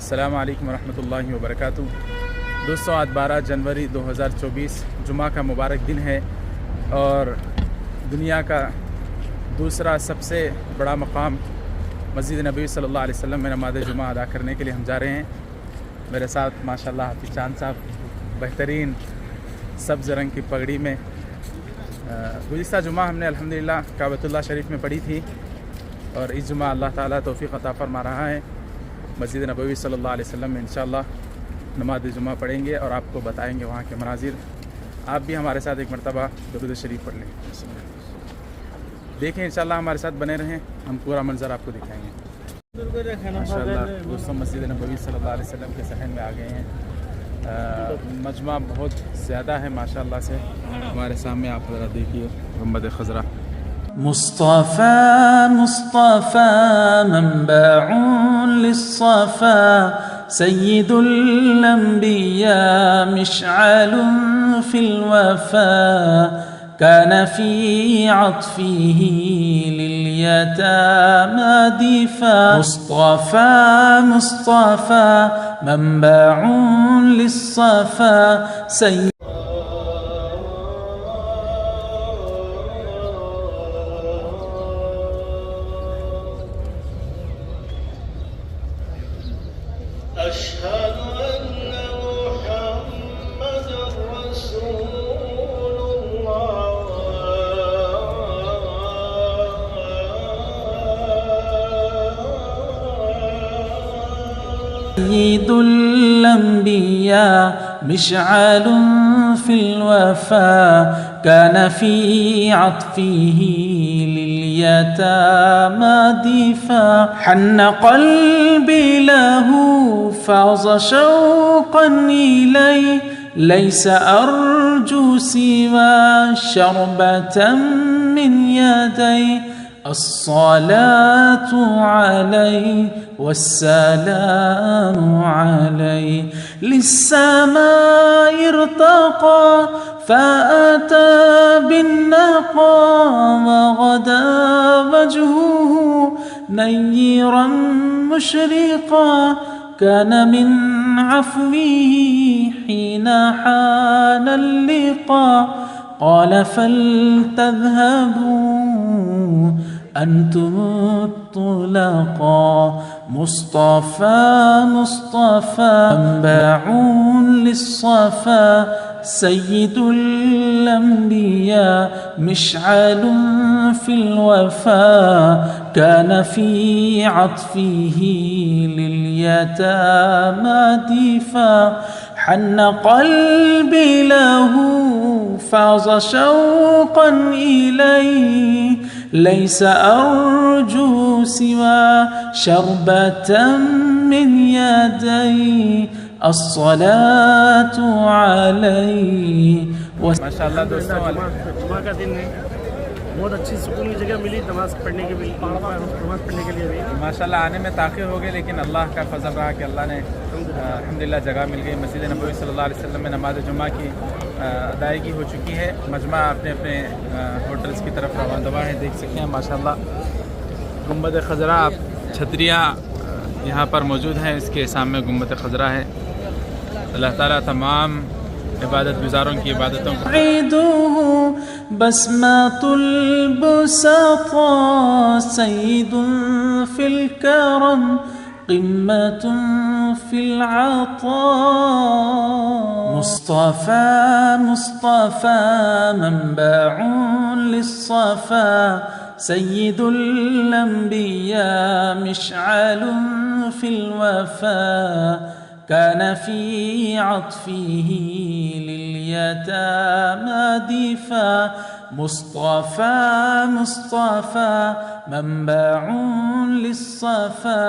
अस्सलामु अलैकुम वरहमतुल्लाहि वबरकातुहू। दोस्तों, आज 12 जनवरी 2024 जुमा का मुबारक दिन है और दुनिया का दूसरा सबसे बड़ा मकाम मस्जिद नबी सल्लल्लाहु अलैहि वसल्लम में नमाज़ जुमा अदा करने के लिए हम जा रहे हैं। मेरे साथ माशाल्लाह हाफिज़ चांद साहब बेहतरीन सब्ज़ रंग की पगड़ी में। गुज़िश्ता जुमा हमने अल्हम्दुलिल्लाह काबतुल्लाह शरीफ में पढ़ी थी और इस जुमा अल्लाह ताला तौफ़ीक़ अता फरमा रहा है। मस्जिद नबवी सल्लल्लाहु अलैहि वसल्लम में इंशाअल्लाह नमाज़ जुमा पढ़ेंगे और आपको बताएंगे वहाँ के मनाजिर। आप भी हमारे साथ एक मरतबा दुरूद शरीफ पढ़ लें। देखें, इंशाअल्लाह हमारे साथ बने रहें, हम पूरा मंजर आपको दिखाएंगे। माशाअल्लाह दोस्तों, मस्जिद नबवी सल्लल्लाहु अलैहि वसल्लम के सहन में आ गए हैं। मजमा बहुत ज़्यादा है माशाअल्लाह से। हमारे सामने आप ज़रा देखिए गुंबद खज़रा। मुस्तफ़ा मुस्तफ़ा मंबउन लिस्सफ़ा सय्यिदुल अंबिया मिशअलुन फिल वफ़ा कान फ़ी अत्फ़िही लिल यतामा दिफ़ा। मुस्तफ़ा मुस्तफ़ा मंबउन लिस्सफ़ा أشهد أن محمدًا رسول الله سيد الأنبياء مشعل في الوفا كان في عطفه لليتامى دفاع. حن قلبي له فاض شوقا إليه ليس أرجو سوى شربة من يديه. الصلاة عليه والسلام عليه للسماء ارتقى فأتى بالنقى وغدا وجهه نيرا مشرقا. كان من عفوه حين حان اللقاء قال فلتذهبوا أنتم الطلقاء. مصطفى مصطفى منبعون للصفا سيد الأنبياء مشعل في الوفا كان في عطفه لليتامى دفاع. حن قلبي له فاض شوقا إليه ليس أرجو سوى شربة من يديه. الصلاة عليه. माशाअल्लाह दोस्तों, जुमा का दिन है, बहुत अच्छी सुकून की जगह मिली नमाज़ पढ़ने के लिए भी। माशाअल्लाह आने में ताख़िर हो गए, लेकिन अल्लाह का फजल रहा कि अल्लाह ने अल्हम्दुलिल्लाह जगह मिल गई। मस्जिद नबवी सल्लल्लाहु अलैहि वसल्लम में नमाज जुमा की अदायगी हो चुकी है। मजमा अपने अपने होटल्स की तरफ रवानदवा है। देख सकते हैं माशाअल्लाह गुंबद खज़रा, छतरियाँ यहाँ पर मौजूद हैं। इसके सामने गुंबद खज़रा है। अल्लाह ताला तमाम इबादत गुजारों की इबादतों को बसमातुल बुसाता सय्यिद फिल करम क़िम्मतुन फिल अता. मुस्तफ़ा मुस्तफ़ा मंबउन लिस्सफ़ा सय्यिदुल अंबिया मिशअलुन फिल वफ़ा كان في عطفه لليتامى دفاع. مصطفى مصطفى منبعون للصفا